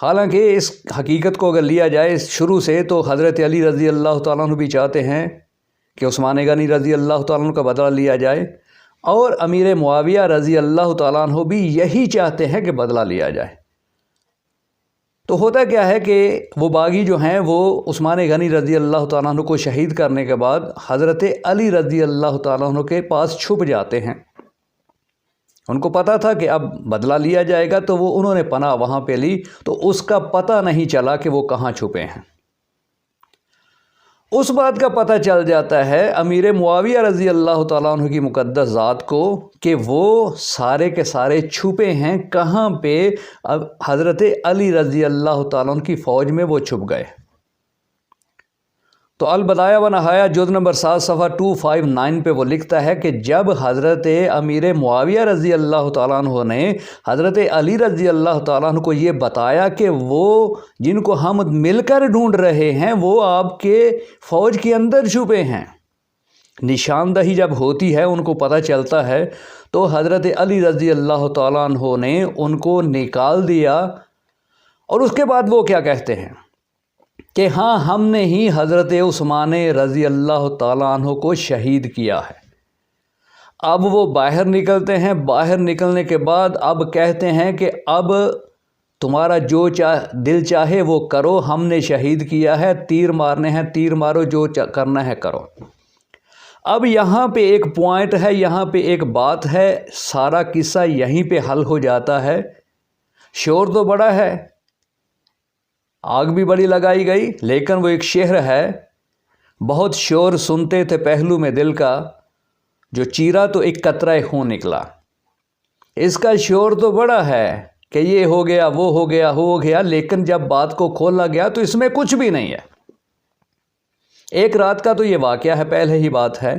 حالانکہ اس حقیقت کو اگر لیا جائے شروع سے تو حضرت علی رضی اللہ تعالیٰ عنہ بھی چاہتے ہیں کہ عثمان غنی رضی اللہ تعالیٰ عنہ کا بدلہ لیا جائے، اور امیر معاویہ رضی اللہ تعالیٰ عنہ بھی یہی چاہتے ہیں کہ بدلہ لیا جائے۔ تو ہوتا کیا ہے کہ وہ باغی جو ہیں وہ عثمان غنی رضی اللہ تعالیٰ عنہ کو شہید کرنے کے بعد حضرت علی رضی اللہ تعالیٰ عنہ کے پاس چھپ جاتے ہیں۔ ان کو پتہ تھا کہ اب بدلہ لیا جائے گا، تو وہ انہوں نے پناہ وہاں پہ لی، تو اس کا پتہ نہیں چلا کہ وہ کہاں چھپے ہیں۔ اس بات کا پتہ چل جاتا ہے امیر معاویہ رضی اللہ تعالیٰ عنہ کی مقدس ذات کو کہ وہ سارے کے سارے چھپے ہیں کہاں پہ، اب حضرت علی رضی اللہ تعالیٰ عنہ کی فوج میں وہ چھپ گئے۔ تو البدایہ و نہایہ جلد نمبر 7 صفحہ 259 پہ وہ لکھتا ہے کہ جب حضرت امیر معاویہ رضی اللہ تعالیٰ عنہ نے حضرت علی رضی اللہ تعالیٰ عنہ کو یہ بتایا کہ وہ جن کو ہم مل کر ڈھونڈ رہے ہیں وہ آپ کے فوج کے اندر چھپے ہیں، نشاندہی جب ہوتی ہے، ان کو پتہ چلتا ہے، تو حضرت علی رضی اللہ تعالیٰ عنہ نے ان کو نکال دیا۔ اور اس کے بعد وہ کیا کہتے ہیں کہ ہاں، ہم نے ہی حضرت عثمان رضی اللہ تعالیٰ عنہ کو شہید کیا ہے۔ اب وہ باہر نکلتے ہیں، باہر نکلنے کے بعد اب کہتے ہیں کہ اب تمہارا جو دل چاہے وہ کرو، ہم نے شہید کیا ہے، تیر مارنے ہیں تیر مارو، جو کرنا ہے کرو۔ اب یہاں پہ ایک پوائنٹ ہے، یہاں پہ ایک بات ہے، سارا قصہ یہیں پہ حل ہو جاتا ہے۔ شور تو بڑا ہے، آگ بھی بڑی لگائی گئی، لیکن وہ ایک شعر ہے، بہت شور سنتے تھے پہلو میں دل کا، جو چیرا تو ایک قطرہ خون نکلا۔ اس کا شور تو بڑا ہے کہ یہ ہو گیا وہ ہو گیا، لیکن جب بات کو کھولا گیا تو اس میں کچھ بھی نہیں ہے۔ ایک رات کا تو یہ واقعہ ہے، پہلے ہی بات ہے،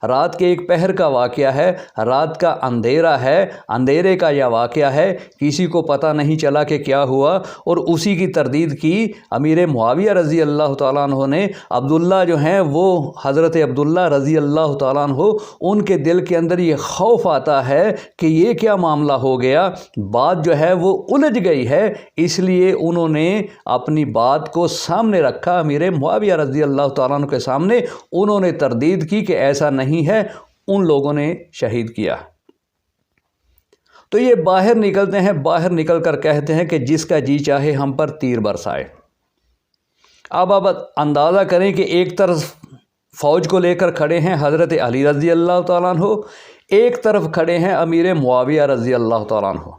رات کے ایک پہر کا واقعہ ہے، رات کا اندھیرا ہے، اندھیرے کا یہ واقعہ ہے، کسی کو پتہ نہیں چلا کہ کیا ہوا، اور اسی کی تردید کی امیر معاویہ رضی اللہ تعالیٰ عنہ نے۔ عبداللہ جو ہیں وہ حضرت عبداللہ رضی اللہ تعالیٰ عنہ، ان کے دل کے اندر یہ خوف آتا ہے کہ یہ کیا معاملہ ہو گیا، بات جو ہے وہ الجھ گئی ہے، اس لیے انہوں نے اپنی بات کو سامنے رکھا امیر معاویہ رضی اللہ تعالیٰ عنہ کے سامنے، انہوں نے تردید کی کہ ایسا نہیں ہے، ان لوگوں نے شہید کیا۔ تو یہ باہر نکلتے ہیں، باہر نکل کر کہتے ہیں کہ جس کا جی چاہے ہم پر تیر برسائے۔ اب اندازہ کریں کہ ایک طرف فوج کو لے کر کھڑے ہیں حضرت علی رضی اللہ تعالیٰ عنہ، ایک طرف کھڑے ہیں امیر معاویہ رضی اللہ تعالیٰ عنہ،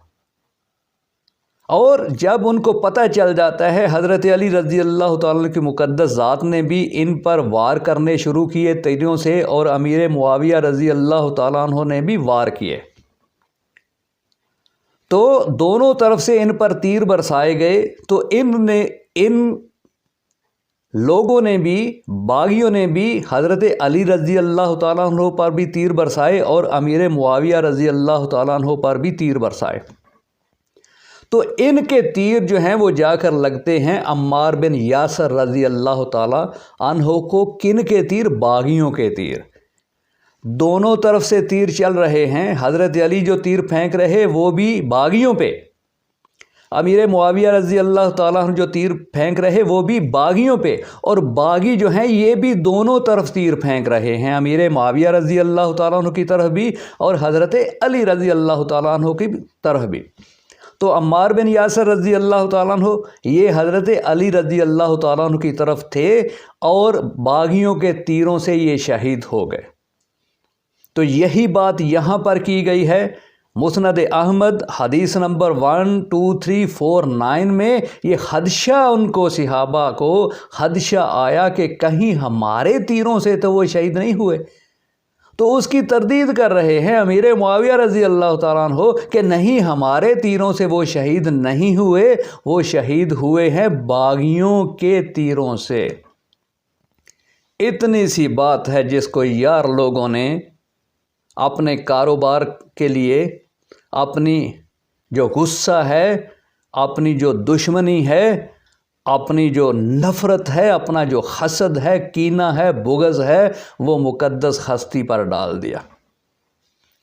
اور جب ان کو پتہ چل جاتا ہے حضرت علی رضی اللہ تعالیٰ عنہ کی مقدس ذات نے بھی ان پر وار کرنے شروع کیے تیروں سے، اور امیر معاویہ رضی اللہ تعالیٰ عنہ نے بھی وار کیے، تو دونوں طرف سے ان پر تیر برسائے گئے۔ تو ان لوگوں نے بھی، باغیوں نے بھی حضرت علی رضی اللہ تعالیٰ عنہ پر بھی تیر برسائے، اور امیر معاویہ رضی اللہ تعالیٰ عنہ پر بھی تیر برسائے۔ تو ان کے تیر جو ہیں وہ جا کر لگتے ہیں عمار بن یاسر رضی اللہ تعالیٰ عنہ کو۔ کن کے تیر؟ باغیوں کے تیر۔ دونوں طرف سے تیر چل رہے ہیں، حضرت علی جو تیر پھینک رہے وہ بھی باغیوں پہ، امیر معاویہ رضی اللہ تعالیٰ عنہ جو تیر پھینک رہے وہ بھی باغیوں پہ، اور باغی جو ہیں یہ بھی دونوں طرف تیر پھینک رہے ہیں، امیر معاویہ رضی اللہ تعالیٰ عنہ کی طرف بھی اور حضرت علی رضی اللہ تعالیٰ عنہ کی طرف بھی۔ تو عمار بن یاسر رضی اللہ تعالیٰ عنہ یہ حضرت علی رضی اللہ تعالیٰ عنہ کی طرف تھے، اور باغیوں کے تیروں سے یہ شہید ہو گئے۔ تو یہی بات یہاں پر کی گئی ہے۔ مسند احمد حدیث نمبر 12349 میں یہ خدشہ ان کو، صحابہ کو خدشہ آیا کہ کہیں ہمارے تیروں سے تو وہ شہید نہیں ہوئے، تو اس کی تردید کر رہے ہیں امیر معاویہ رضی اللہ تعالیٰ عنہ کہ نہیں، ہمارے تیروں سے وہ شہید نہیں ہوئے، وہ شہید ہوئے ہیں باغیوں کے تیروں سے۔ اتنی سی بات ہے جس کو یار لوگوں نے اپنے کاروبار کے لیے، اپنی جو غصہ ہے، اپنی جو دشمنی ہے، اپنی جو نفرت ہے، اپنا جو حسد ہے، کینہ ہے، بغض ہے، وہ مقدس ہستی پر ڈال دیا۔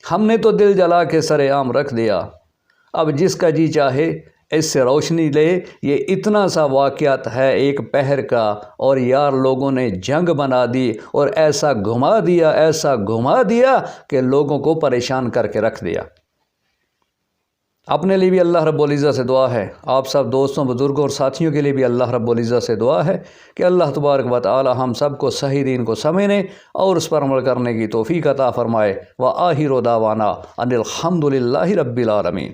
ہم نے تو دل جلا کے سر عام رکھ دیا، اب جس کا جی چاہے اس سے روشنی لے، یہ اتنا سا واقعات ہے ایک پہر کا، اور یار لوگوں نے جنگ بنا دی اور ایسا گھما دیا کہ لوگوں کو پریشان کر کے رکھ دیا۔ اپنے لیے بھی اللہ رب العزت سے دعا ہے، آپ سب دوستوں، بزرگوں اور ساتھیوں کے لیے بھی اللہ رب العزت سے دعا ہے کہ اللہ تبارک و تعالی ہم سب کو صحیح دین کو سمجھنے اور اس پر عمل کرنے کی توفیق عطا فرمائے۔ وآخر دعوانا ان الحمد للہ رب العالمین۔